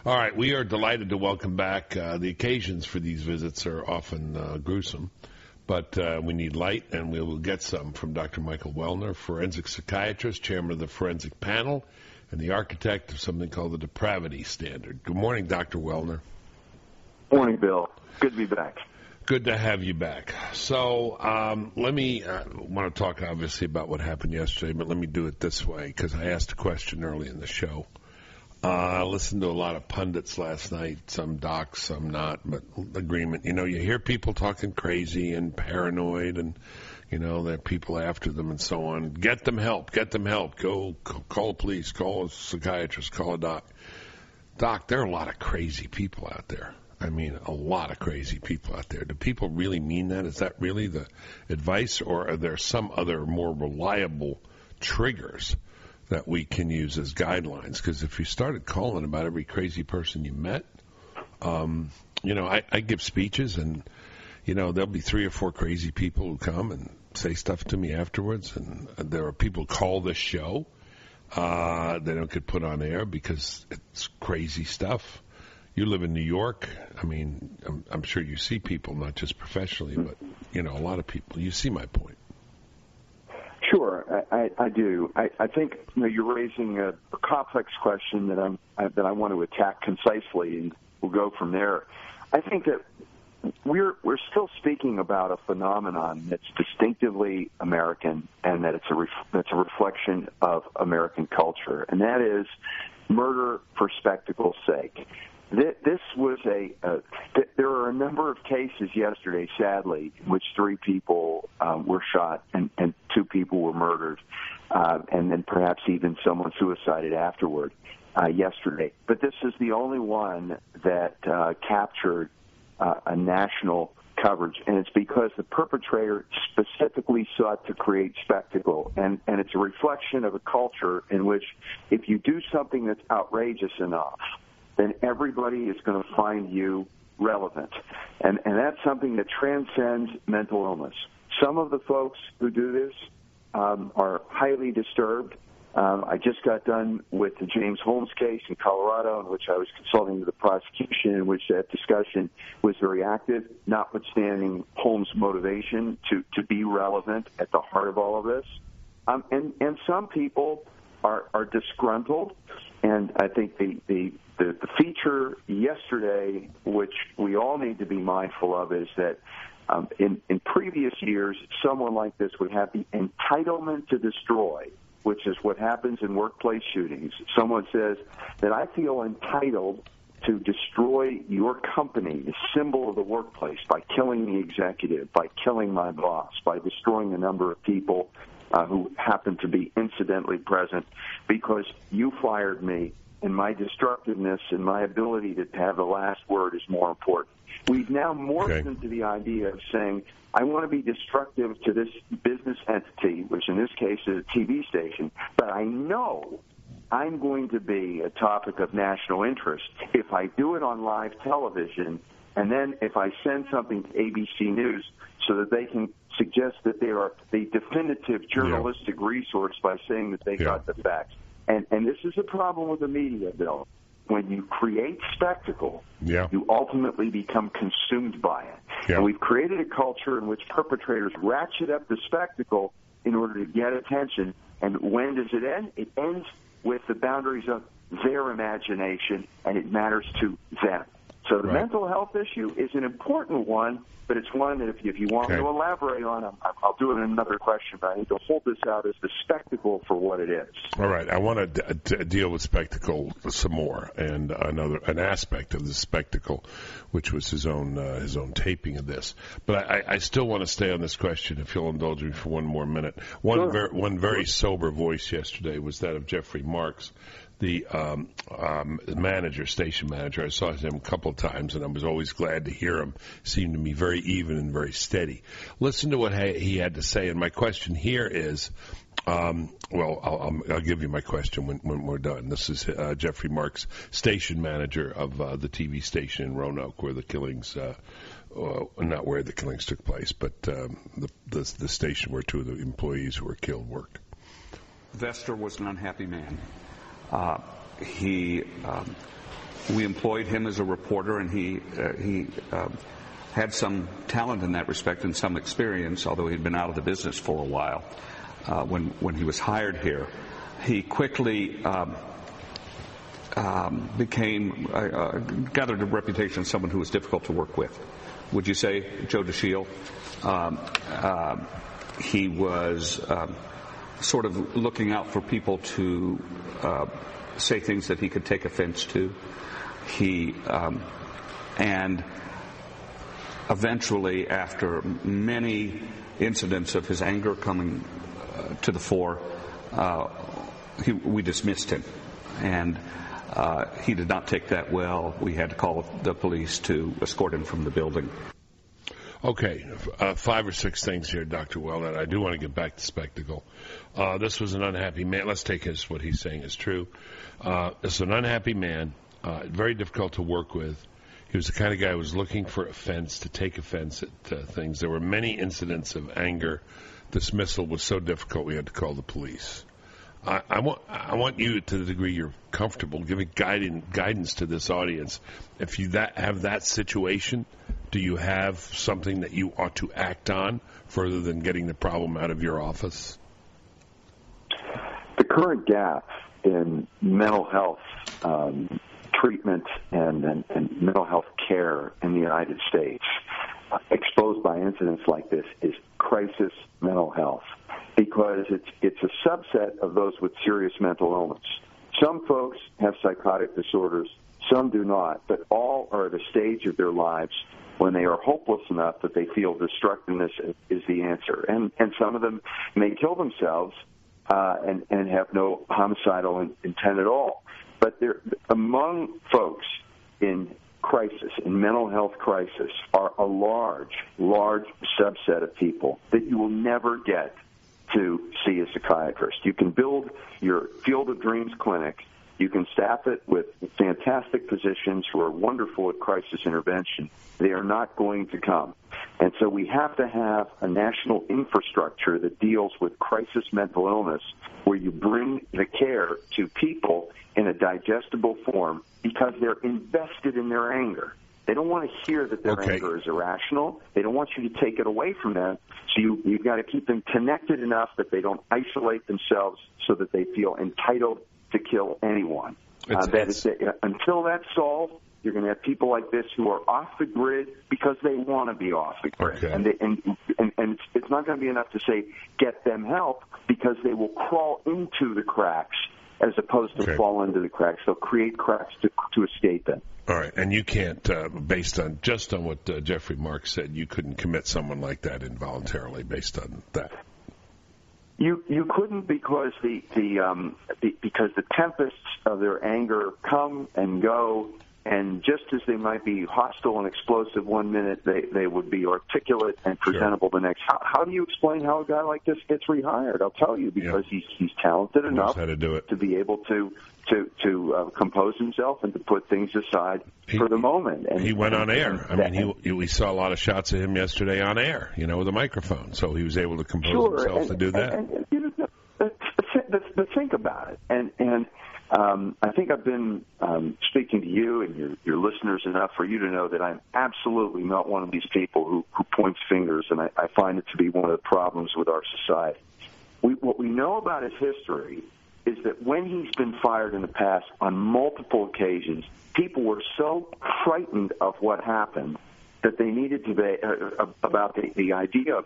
All right, we are delighted to welcome back. The occasions for these visits are often gruesome, but we need light, and we will get some from Dr. Michael Welner, forensic psychiatrist, chairman of the forensic panel, and the architect of something called the depravity standard. Good morning, Dr. Welner. Morning, Bill. Good to be back. Good to have you back. So let me want to talk, obviously, about what happened yesterday, but let me do it this way, because I asked a question early in the show. I listened to a lot of pundits last night, some docs, some not, but agreement. You know, you hear people talking crazy and paranoid and, you know, there are people after them and so on. Get them help. Get them help. Go call the police, call a psychiatrist, call a doc. Doc, there are a lot of crazy people out there. I mean, a lot of crazy people out there. Do people really mean that? Is that really the advice, or are there some other more reliable triggers that we can use as guidelines? Because if you started calling about every crazy person you met, you know, I give speeches, and, you know, there'll be 3 or 4 crazy people who come and say stuff to me afterwards, and there are people who call this show. They don't get put on air because it's crazy stuff. You live in New York. I mean, I'm sure you see people, not just professionally, but, you know, a lot of people. You see my point. Sure, I do. I think, you know, you're raising a complex question that I want to attack concisely, and we'll go from there. I think that we're still speaking about a phenomenon that's distinctively American, and that that's a reflection of American culture, and that is murder for spectacle's sake. This was there were a number of cases yesterday, sadly, in which 3 people were shot and 2 people were murdered, and then perhaps even someone suicided afterward yesterday. But this is the only one that captured a national coverage, and it's because the perpetrator specifically sought to create spectacle, and it's a reflection of a culture in which if you do something that's outrageous enough, then everybody is going to find you relevant. And that's something that transcends mental illness. Some of the folks who do this are highly disturbed. I just got done with the James Holmes case in Colorado, in which I was consulting with the prosecution, in which that discussion was very active, notwithstanding Holmes' motivation to be relevant at the heart of all of this. And some people are disgruntled, and I think the feature yesterday, which we all need to be mindful of, is that in previous years, someone like this would have the entitlement to destroy, which is what happens in workplace shootings. Someone says that I feel entitled to destroy your company, the symbol of the workplace, by killing the executive, by killing my boss, by destroying a number of people who happen to be incidentally present because you fired me, and my destructiveness and my ability to have the last word is more important. We've now morphed into the idea of saying, I want to be destructive to this business entity, which in this case is a TV station, but I know I'm going to be a topic of national interest if I do it on live television, and then if I send something to ABC News so that they can suggest that they are the definitive journalistic resource by saying that they got the facts. And this is a problem with the media, Bill. When you create spectacle, you ultimately become consumed by it. And we've created a culture in which perpetrators ratchet up the spectacle in order to get attention. And when does it end? It ends with the boundaries of their imagination, and it matters to them. So the mental health issue is an important one, but it's one that if you want me to elaborate on, I'll do it in another question, but I need to hold this out as the spectacle for what it is. All right. I want to deal with spectacle some more, and an aspect of the spectacle, which was his own taping of this. But I still want to stay on this question, if you'll indulge me for one more minute. One very sober voice yesterday was that of Jeffrey Marks, the station manager. I saw him a couple of times, and I was always glad to hear him. Seemed to me very even and very steady. Listen to what he had to say, and my question here is, I'll give you my question when we're done. This is Jeffrey Marks, station manager of the TV station in Roanoke, where the killings, not where the killings took place, but the station where 2 of the employees who were killed worked. Vester was an unhappy man. He we employed him as a reporter, and he had some talent in that respect and some experience, although he'd been out of the business for a while when he was hired here. He quickly gathered a reputation as someone who was difficult to work with. Would you say, Joe DeShiel? He was sort of looking out for people to say things that he could take offense to. And eventually, after many incidents of his anger coming to the fore, we dismissed him. And he did not take that well. We had to call the police to escort him from the building. Okay, 5 or 6 things here, Dr. Welner. I do want to get back to spectacle. This was an unhappy man. Let's take what he's saying is true. This is an unhappy man, very difficult to work with. He was the kind of guy who was looking for offense, to take offense at things. There were many incidents of anger. Dismissal was so difficult we had to call the police. I want you, to the degree you're comfortable, giving guidance to this audience. If you have that situation, do you have something that you ought to act on further than getting the problem out of your office? The current gap in mental health treatment and mental health care in the United States, exposed by incidents like this, is crisis mental health, because it's a subset of those with serious mental illness. Some folks have psychotic disorders, some do not, but all are at a stage of their lives when they are hopeless enough that they feel destructiveness is the answer. And some of them may kill themselves and have no homicidal intent at all. But among folks in crisis, in mental health crisis, are a large subset of people that you will never get to see a psychiatrist. You can build your Field of Dreams clinic. You can staff it with fantastic physicians who are wonderful at crisis intervention. They are not going to come. And so we have to have a national infrastructure that deals with crisis mental illness, where you bring the care to people in a digestible form, because they're invested in their anger. They don't want to hear that their anger is irrational. They don't want you to take it away from them. So you've got to keep them connected enough that they don't isolate themselves so that they feel entitled to kill anyone. Until that's solved, you're going to have people like this who are off the grid because they want to be off the grid. Okay. And it's not going to be enough to say get them help, because they will crawl into the cracks as opposed to fall into the cracks. They'll create cracks to escape them. All right, and you can't, based on what Jeffrey Marks said, you couldn't commit someone like that involuntarily based on that. You couldn't, because because the tempests of their anger come and go, and just as they might be hostile and explosive one minute, they would be articulate and presentable the next. How do you explain how a guy like this gets rehired? I'll tell you, because he's talented enough to be able to compose himself and to put things aside for the moment. And he went on air. I mean, we saw a lot of shots of him yesterday on air, with a microphone, so he was able to compose himself and do that. But think about it, and I think I've been speaking to you and your listeners enough for you to know that I'm absolutely not one of these people who points fingers, and I find it to be one of the problems with our society. What we know about his history is that when he's been fired in the past on multiple occasions, people were so frightened of what happened that they needed to be about the idea of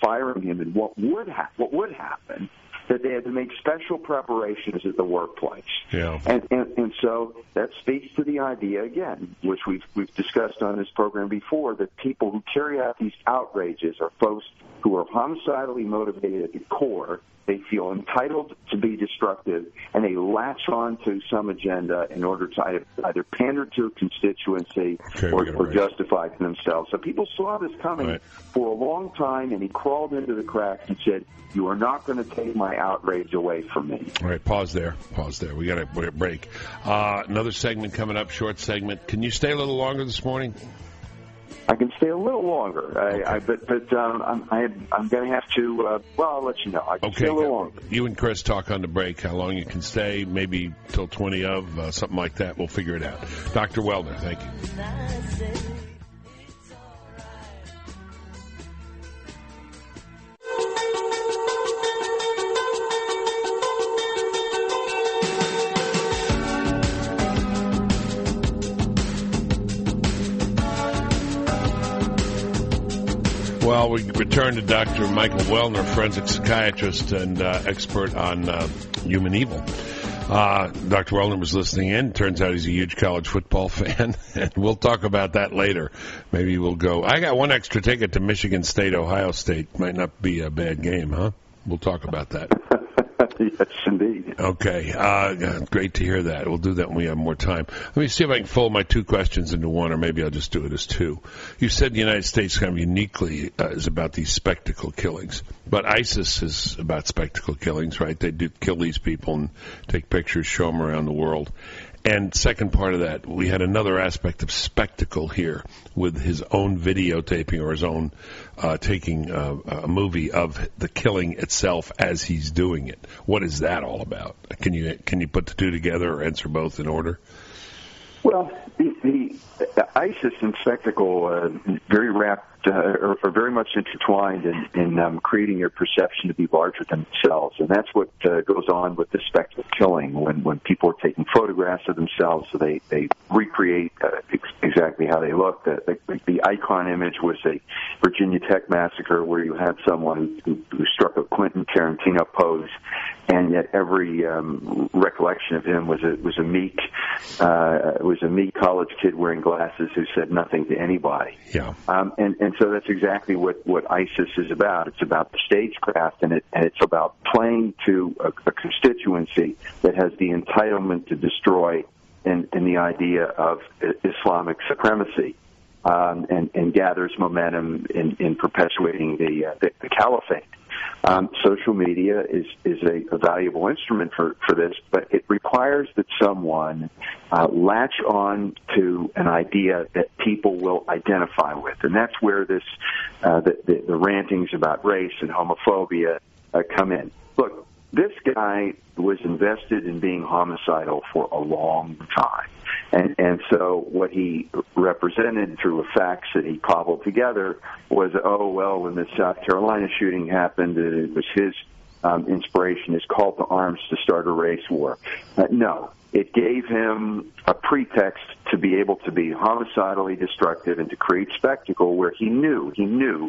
firing him and what would happen, that they had to make special preparations at the workplace. Yeah. And so that speaks to the idea, again, which we've discussed on this program before, that people who carry out these outrages are folks who are homicidally motivated at the core. They feel entitled to be destructive, and they latch on to some agenda in order to either pander to a constituency or justify to themselves. So people saw this coming for a long time, and he crawled into the cracks and said, "You are not going to take my outrage away from me." All right, pause there. We got to break. Another segment coming up, short segment. Can you stay a little longer this morning? I can stay a little longer, Okay. but I'm going to have to. I'll let you know. I can stay a little longer. You and Chris talk on the break how long you can stay, maybe till 20 of, something like that. We'll figure it out. Dr. Welner, thank you. Well, we return to Dr. Michael Welner, forensic psychiatrist and expert on human evil. Dr. Welner was listening in. Turns out he's a huge college football fan, and we'll talk about that later. Maybe we'll go. I got one extra ticket to Michigan State, Ohio State. Might not be a bad game, huh? We'll talk about that. Yes, indeed. Okay. Great to hear that. We'll do that when we have more time. Let me see if I can fold my two questions into one, or maybe I'll just do it as two. You said the United States kind of uniquely is about these spectacle killings. But ISIS is about spectacle killings, right? They do kill these people and take pictures, show them around the world. And second part of that, we had another aspect of spectacle here with his own videotaping or his own taking a movie of the killing itself as he's doing it. What is that all about? Can you put the two together or answer both in order? Well, the ISIS and spectacle very wrapped are very much intertwined in creating your perception to be larger than themselves, and that's what goes on with the spectacle killing. When people are taking photographs of themselves, so they recreate exactly how they look. The icon image was a Virginia Tech massacre where you had someone who struck a Quentin Tarantino pose, and yet every recollection of him was a meek college kid wearing glasses who said nothing to anybody. Yeah. And so that's exactly what ISIS is about. It's about the stagecraft, and it's about playing to a constituency that has the entitlement to destroy in the idea of Islamic supremacy, and gathers momentum in perpetuating the caliphate. Social media is a valuable instrument for this, but it requires that someone latch on to an idea that people will identify with, and that's where the rantings about race and homophobia come in. Look, this guy was invested in being homicidal for a long time. And so what he represented through facts that he cobbled together was, when the South Carolina shooting happened, it was his inspiration, his call to arms to start a race war. No, it gave him a pretext to be able to be homicidally destructive and to create spectacle where he knew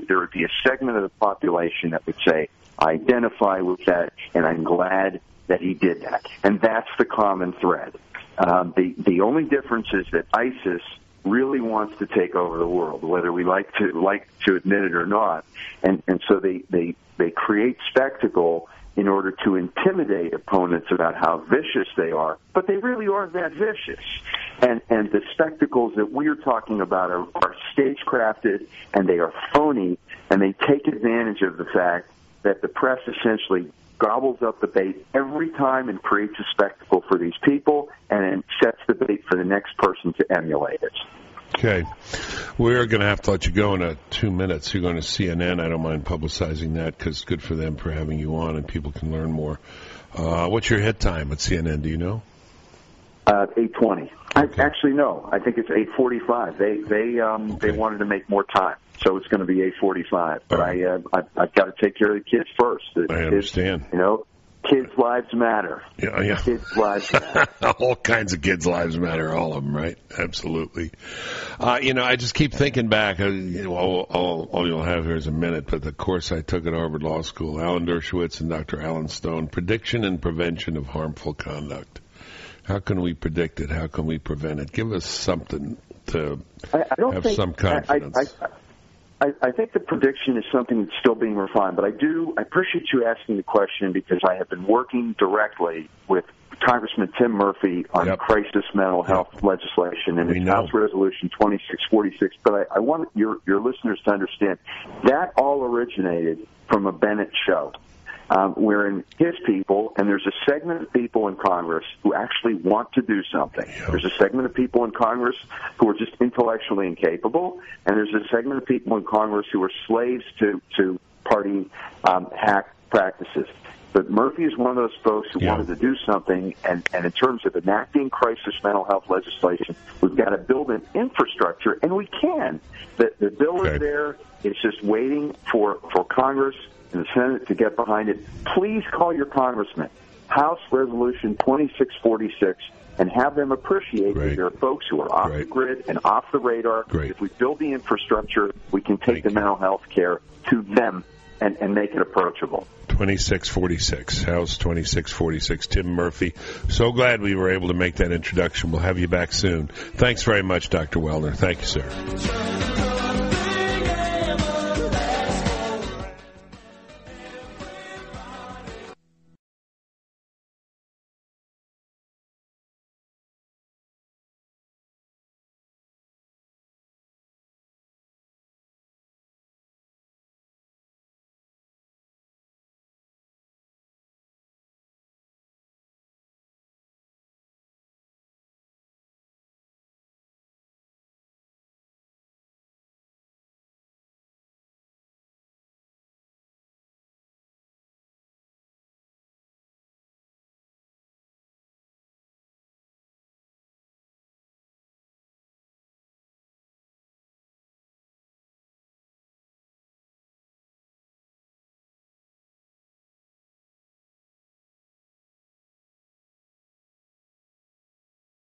there would be a segment of the population that would say, I identify with that, and I'm glad that he did that. And that's the common thread. The only difference is that ISIS really wants to take over the world, whether we like to admit it or not. And so they create spectacle in order to intimidate opponents about how vicious they are, but they really aren't that vicious. And the spectacles that we're talking about are stagecrafted, and they are phony, and they take advantage of the fact that the press essentially gobbles up the bait every time and creates a spectacle for these people, and then sets the bait for the next person to emulate it. Okay. We're going to have to let you go in 2 minutes. You're going to CNN. I don't mind publicizing that because it's good for them for having you on and people can learn more. What's your hit time at CNN? Do you know? 8:20. Okay. Actually, no. I think it's 8:45. They wanted to make more time, so it's going to be 8:45. But I've got to take care of the kids first. I understand. Kids' lives matter. Yeah. Kids' lives matter. All kinds of kids' lives matter. All of them, right? Absolutely. I just keep thinking back. All you'll have here is a minute, but the course I took at Harvard Law School, Alan Dershowitz and Dr. Alan Stone, Prediction and Prevention of Harmful Conduct. How can we predict it? How can we prevent it? Give us something to have some confidence. I think the prediction is something that's still being refined, but I appreciate you asking the question because I have been working directly with Congressman Tim Murphy on crisis mental health legislation and it's House Resolution 2646. But I want your listeners to understand that all originated from a Bennett show. wherein his people, and there's a segment of people in Congress who actually want to do something. There's a segment of people in Congress who are just intellectually incapable, and there's a segment of people in Congress who are slaves to party hack practices. But Murphy is one of those folks who wanted to do something, and in terms of enacting crisis mental health legislation, we've got to build an infrastructure, and we can. The bill is there. It's just waiting for Congress and the Senate to get behind it. Please call your congressman, House Resolution 2646, and have them appreciate that there are folks who are off the grid and off the radar. If we build the infrastructure, we can take the mental health care to them and make it approachable. 2646, House 2646, Tim Murphy. So glad we were able to make that introduction. We'll have you back soon. Thanks very much, Dr. Welner. Thank you, sir.